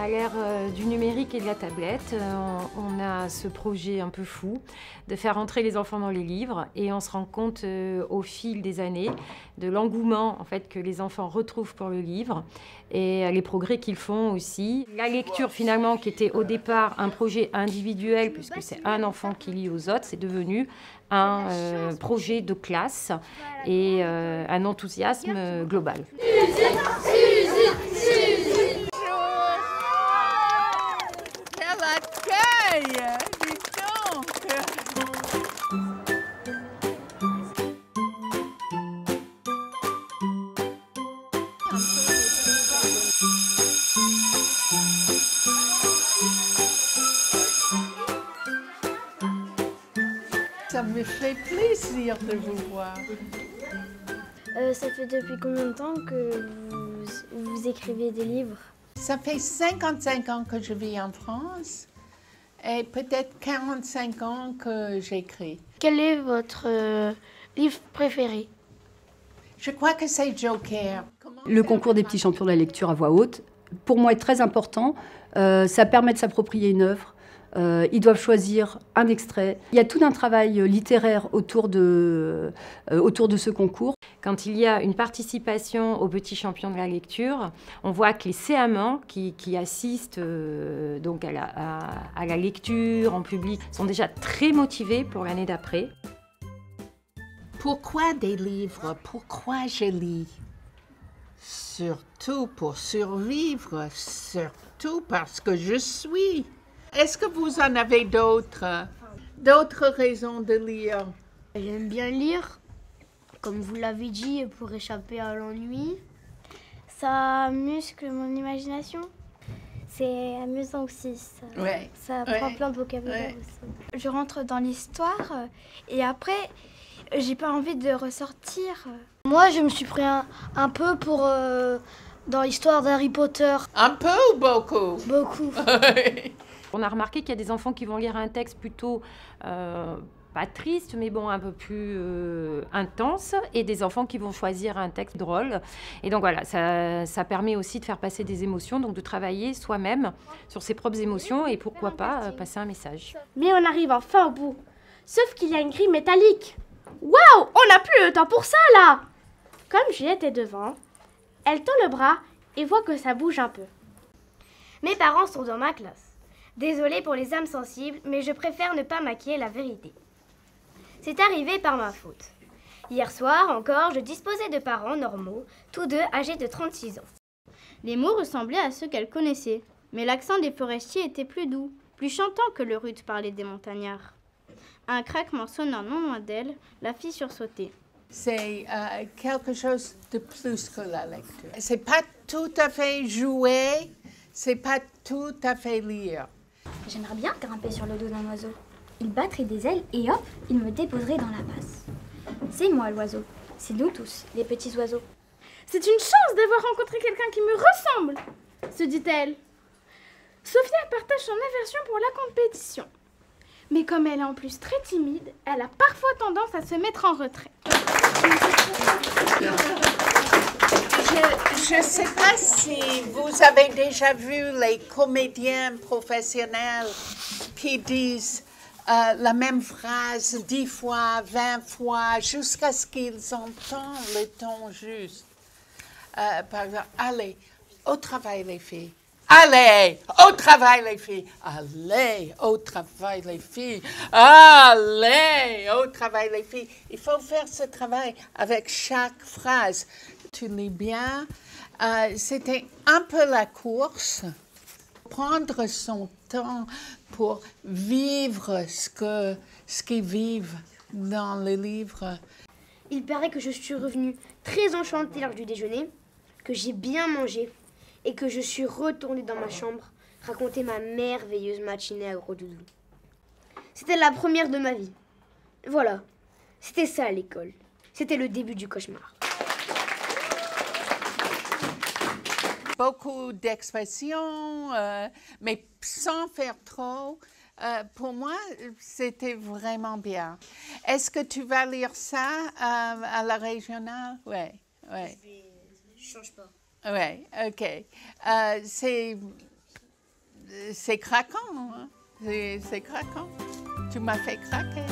À l'ère du numérique et de la tablette, on a ce projet un peu fou de faire entrer les enfants dans les livres et on se rend compte au fil des années de l'engouement en fait, que les enfants retrouvent pour le livre et les progrès qu'ils font aussi. La lecture finalement qui était au départ un projet individuel puisque c'est un enfant qui lit aux autres, c'est devenu un projet de classe et un enthousiasme global. Ça me fait plaisir de vous voir. Ça fait depuis combien de temps que vous écrivez des livres? Ça fait 55 ans que je vis en France et peut-être 45 ans que j'écris. Quel est votre livre préféré? Je crois que c'est Joker. Le concours des petits champions de la lecture à voix haute, pour moi, est très important. Ça permet de s'approprier une œuvre. Ils doivent choisir un extrait. Il y a tout un travail littéraire autour de ce concours. Quand il y a une participation aux petits champions de la lecture, on voit que les CM1 qui assistent donc à la lecture en public sont déjà très motivés pour l'année d'après. Pourquoi des livres? Pourquoi je lis? Surtout pour survivre, surtout parce que je suis. Est-ce que vous en avez d'autres raisons de lire? J'aime bien lire, comme vous l'avez dit, pour échapper à l'ennui. Ça muscle mon imagination. C'est amusant aussi, ça apprend plein de vocabulaire aussi. Je rentre dans l'histoire et après, j'ai pas envie de ressortir. Moi, je me suis pris un peu pour dans l'histoire d'Harry Potter. Un peu ou beaucoup? Beaucoup. On a remarqué qu'il y a des enfants qui vont lire un texte plutôt pas triste, mais bon, un peu plus intense, et des enfants qui vont choisir un texte drôle. Et donc voilà, ça permet aussi de faire passer des émotions, donc de travailler soi-même sur ses propres émotions et pourquoi pas passer un message. Mais on arrive enfin au bout, sauf qu'il y a une grille métallique. Waouh, on n'a plus le temps pour ça là! Comme Juliette est devant, elle tend le bras et voit que ça bouge un peu. Mes parents sont dans ma classe. Désolée pour les âmes sensibles, mais je préfère ne pas maquiller la vérité. C'est arrivé par ma faute. Hier soir encore, je disposais de parents normaux, tous deux âgés de 36 ans. Les mots ressemblaient à ceux qu'elle connaissait, mais l'accent des forestiers était plus doux, plus chantant que le rude parler des montagnards. Un craquement sonnant non loin d'elle la fit sursauter. C'est quelque chose de plus que la lecture. C'est pas tout à fait jouer, c'est pas tout à fait lire. J'aimerais bien grimper sur le dos d'un oiseau. Il battrait des ailes et hop, il me déposerait dans la masse. C'est moi l'oiseau. C'est nous tous, les petits oiseaux. C'est une chance d'avoir rencontré quelqu'un qui me ressemble, se dit-elle. Sophia partage son aversion pour la compétition. Mais comme elle est en plus très timide, elle a parfois tendance à se mettre en retrait. Je ne sais pas si vous avez déjà vu les comédiens professionnels qui disent la même phrase 10 fois, 20 fois, jusqu'à ce qu'ils entendent le ton juste. Par exemple, allez, au travail les filles. Allez, au travail les filles. Allez, au travail les filles. Allez, au travail les filles. Il faut faire ce travail avec chaque phrase. Tu lis bien. C'était un peu la course. Prendre son temps pour vivre ce qu'ils vivent dans le livre. Il paraît que je suis revenue très enchantée lors du déjeuner, que j'ai bien mangé et que je suis retournée dans ma chambre raconter ma merveilleuse matinée à Gros Doudou. C'était la première de ma vie. Voilà, c'était ça à l'école. C'était le début du cauchemar. Beaucoup d'expressions, mais sans faire trop. Pour moi, c'était vraiment bien. Est-ce que tu vas lire ça à la régionale? Oui, oui. Je change pas. Oui, OK. c'est craquant, hein? C'est craquant. Tu m'as fait craquer.